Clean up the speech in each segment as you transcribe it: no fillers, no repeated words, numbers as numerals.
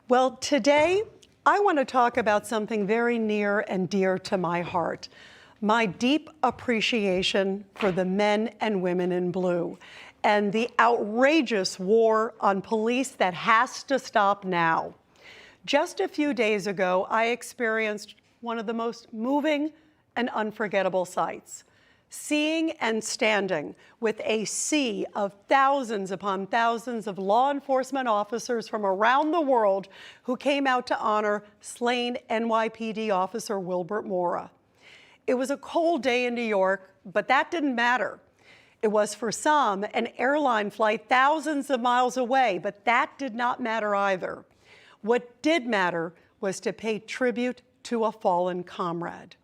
Well, today I want to talk about something very near and dear to my heart, my deep appreciation for the men and women in blue and the outrageous war on police that has to stop now. Just a few days ago, I experienced one of the most moving and unforgettable sights. Seeing and standing with a sea of thousands upon thousands of law enforcement officers from around the world who came out to honor slain NYPD officer Wilbert Mora. It was a cold day in New York, but that didn't matter. It was for some an airline flight thousands of miles away, but that did not matter either. What did matter was to pay tribute to a fallen comrade.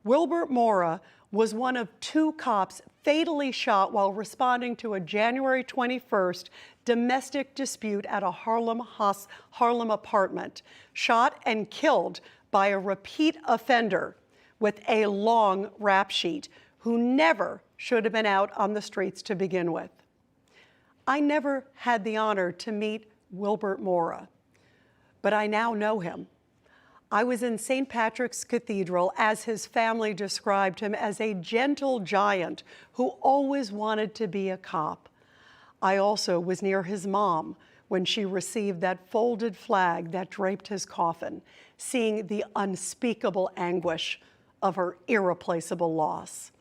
Wilbert Mora was one of two cops fatally shot while responding to a January 21st domestic dispute at a Harlem apartment, shot and killed by a repeat offender with a long rap sheet who never should have been out on the streets to begin with. I never had the honor to meet Wilbert Mora, but I now know him. I was in St. Patrick's Cathedral as his family described him as a gentle giant who always wanted to be a cop. I also was near his mom when she received that folded flag that draped his coffin, seeing the unspeakable anguish of her irreplaceable loss.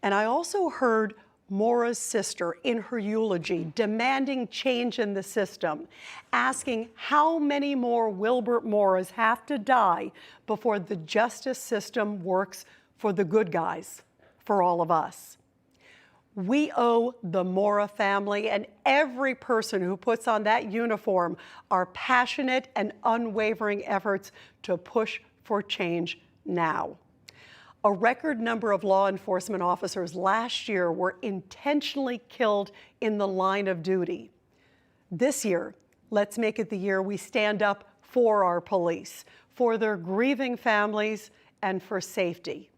And I also heard Mora's sister in her eulogy demanding change in the system, asking how many more Wilbert Moras have to die before the justice system works for the good guys, for all of us. We owe the Mora family and every person who puts on that uniform our passionate and unwavering efforts to push for change now. A record number of law enforcement officers last year were intentionally killed in the line of duty. This year, let's make it the year we stand up for our police, for their grieving families, and for safety.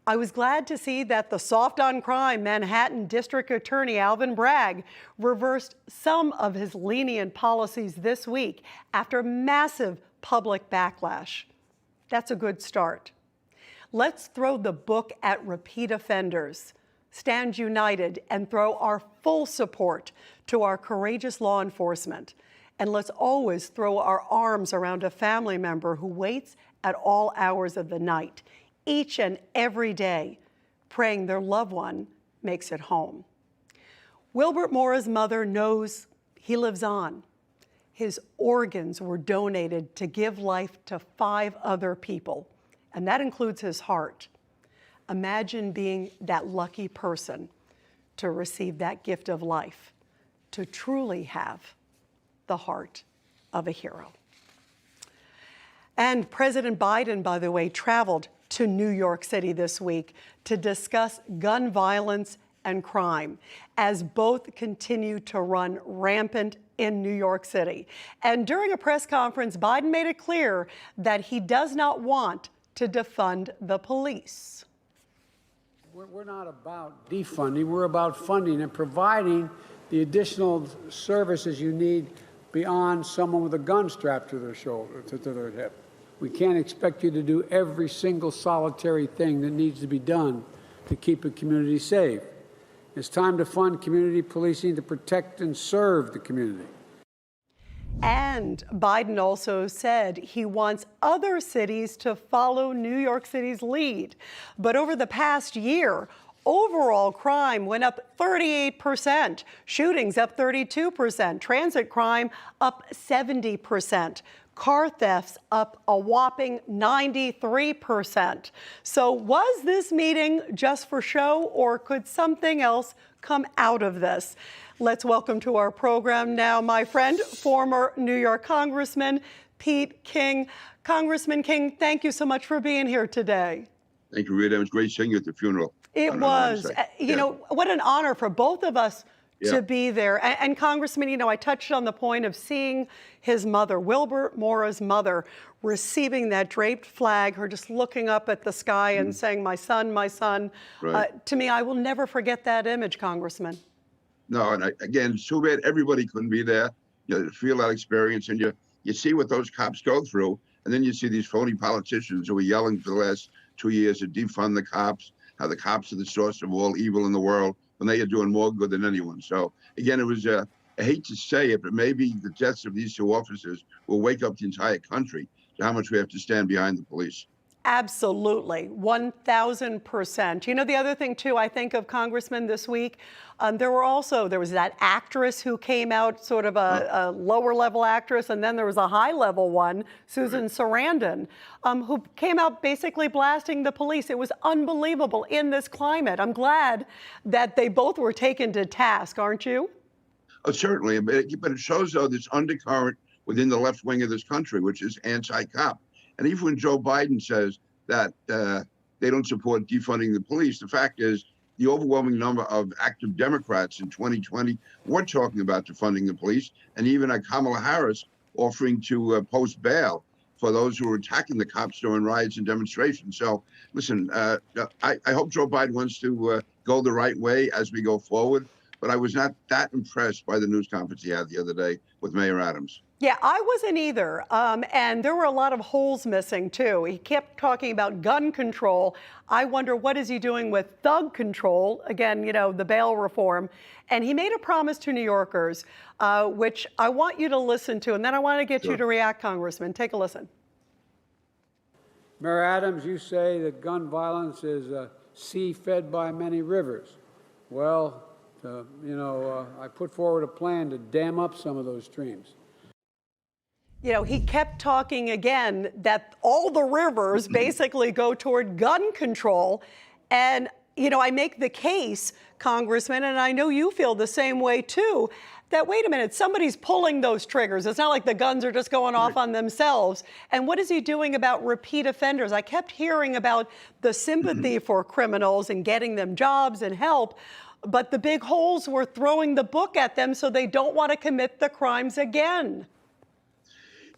I was glad to see that the soft on crime Manhattan District Attorney Alvin Bragg reversed some of his lenient policies this week after massive public backlash. That's a good start. Let's throw the book at repeat offenders, stand united, and throw our full support to our courageous law enforcement. And let's always throw our arms around a family member who waits at all hours of the night, each and every day, praying their loved one makes it home. Wilbert Mora's mother knows he lives on. His organs were donated to give life to 5 other people, and that includes his heart. Imagine being that lucky person to receive that gift of life, to truly have the heart of a hero. And President Biden, by the way, traveled to New York City this week to discuss gun violence and crime as both continue to run rampant in New York City. And during a press conference, Biden made it clear that he does not want to defund the police. We're not about defunding, we're about funding and providing the additional services you need beyond someone with a gun strapped to their shoulder, to their hip. We can't expect you to do every single solitary thing that needs to be done to keep a community safe. It's time to fund community policing to protect and serve the community. And Biden also said he wants other cities to follow New York City's lead. But over the past year, overall crime went up 38%, shootings up 32%, transit crime up 70%, car thefts up a whopping 93%. So was this meeting just for show, or could something else come out of this? Let's welcome to our program now my friend, former New York Congressman Pete King. Congressman King, thank you so much for being here today. Thank you, Rita. It was great seeing you at the funeral. It was. You know, what an honor for both of us to be there. And Congressman, you know, I touched on the point of seeing his mother, Wilbert Mora's mother, receiving that draped flag, her just looking up at the sky and saying, my son, my son. Right. To me, I will never forget that image, Congressman. No, and again, it's too bad everybody couldn't be there. You feel that experience, and you you see what those cops go through, and then you see these phony politicians who are yelling for the last 2 years to defund the cops, how the cops are the source of all evil in the world, when they are doing more good than anyone. So again, it was, I hate to say it, but maybe the deaths of these two officers will wake up the entire country to how much we have to stand behind the police. Absolutely, 1,000%. You know, the other thing too, I think of, Congressman, this week, there was that actress who came out, sort of a lower level actress, and then there was a high level one, Susan Sarandon, who came out basically blasting the police. It was unbelievable in this climate. I'm glad that they both were taken to task, aren't you? Oh, certainly, but it shows, though, this undercurrent within the left wing of this country, which is anti-cop. And even when Joe Biden says that they don't support defunding the police, the fact is the overwhelming number of active Democrats in 2020 were talking about defunding the police, and even Kamala Harris offering to post bail for those who were attacking the cops during riots and demonstrations. So, listen, I hope Joe Biden wants to go the right way as we go forward, but I was not that impressed by the news conference he had the other day with Mayor Adams. Yeah, I wasn't either. And there were a lot of holes missing, too. He kept talking about gun control. I wonder, what is he doing with thug control? Again, you know, the bail reform. And he made a promise to New Yorkers, which I want you to listen to. And then I want to get you to react, Congressman. Take a listen. Mayor Adams, you say that gun violence is a sea fed by many rivers. Well, I put forward a plan to dam up some of those streams. You know, he kept talking again that all the rivers basically go toward gun control. And, you know, I make the case, Congressman, and I know you feel the same way too, that wait a minute, somebody's pulling those triggers. It's not like the guns are just going off on themselves. And what is he doing about repeat offenders? I kept hearing about the sympathy for criminals and getting them jobs and help, but the big holes were throwing the book at them so they don't want to commit the crimes again.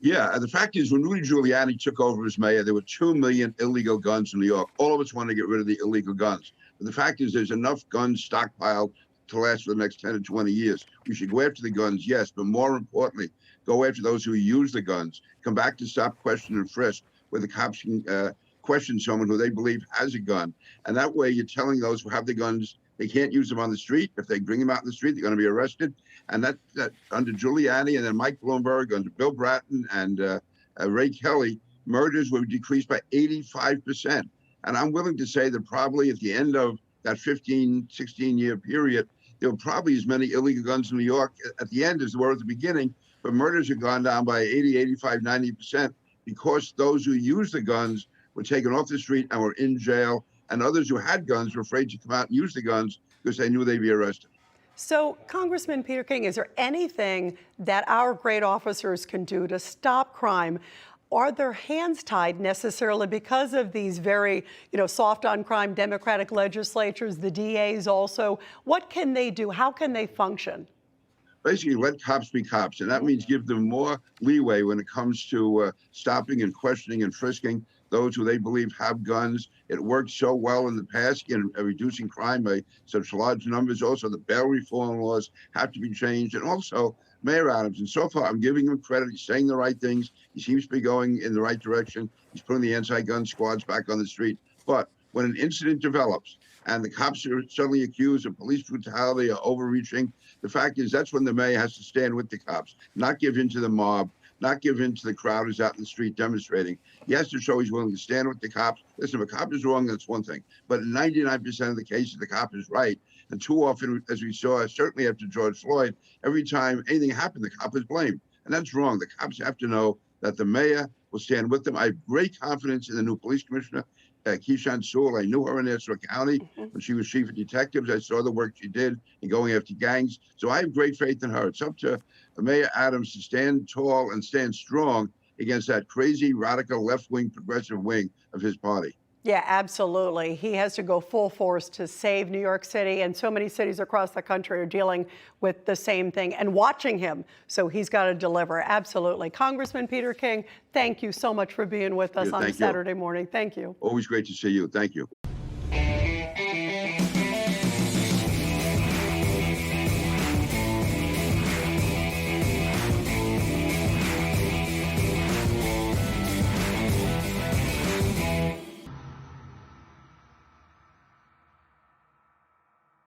Yeah, the fact is, when Rudy Giuliani took over as mayor, there were 2 million illegal guns in New York. All of us want to get rid of the illegal guns. But the fact is, there's enough guns stockpiled to last for the next 10 to 20 years. We should go after the guns, yes, but more importantly, go after those who use the guns. Come back to stop, question, and frisk, where the cops can question someone who they believe has a gun. And that way, you're telling those who have the guns they can't use them on the street. If they bring them out in the street, they're going to be arrested. And that under Giuliani and then Mike Bloomberg, under Bill Bratton and Ray Kelly, murders were decreased by 85%. And I'm willing to say that probably at the end of that 15, 16-year period, there were probably as many illegal guns in New York at the end as there were at the beginning. But murders have gone down by 80, 85, 90% because those who used the guns were taken off the street and were in jail. And others who had guns were afraid to come out and use the guns because they knew they'd be arrested. So, Congressman Peter King, is there anything that our great officers can do to stop crime? Are their hands tied necessarily because of these very, soft on crime Democratic legislatures, the DAs also? What can they do? How can they function? Basically, let cops be cops. And that means give them more leeway when it comes to stopping and questioning and frisking those who they believe have guns. It worked so well in the past in reducing crime by such large numbers. Also, the bail reform laws have to be changed. And also, Mayor Adams, and so far I'm giving him credit. He's saying the right things. He seems to be going in the right direction. He's putting the anti-gun squads back on the street. But when an incident develops and the cops are suddenly accused of police brutality or overreaching, the fact is that's when the mayor has to stand with the cops, not give in to the mob, not give in to the crowd who's out in the street demonstrating. He has to show he's willing to stand with the cops. Listen, if a cop is wrong, that's one thing. But in 99% of the cases, the cop is right. And too often, as we saw, certainly after George Floyd, every time anything happened, the cop is blamed. And that's wrong. The cops have to know that the mayor will stand with them. I have great confidence in the new police commissioner, Keishan Sewell. I knew her in Nassau County when she was chief of detectives. I saw the work she did in going after gangs. So I have great faith in her. It's up to Mayor Adams to stand tall and stand strong against that crazy, radical, left-wing, progressive wing of his party. Yeah, absolutely. He has to go full force to save New York City, and so many cities across the country are dealing with the same thing and watching him. So he's got to deliver. Absolutely. Congressman Peter King, thank you so much for being with us on Saturday morning. Thank you. Always great to see you. Thank you.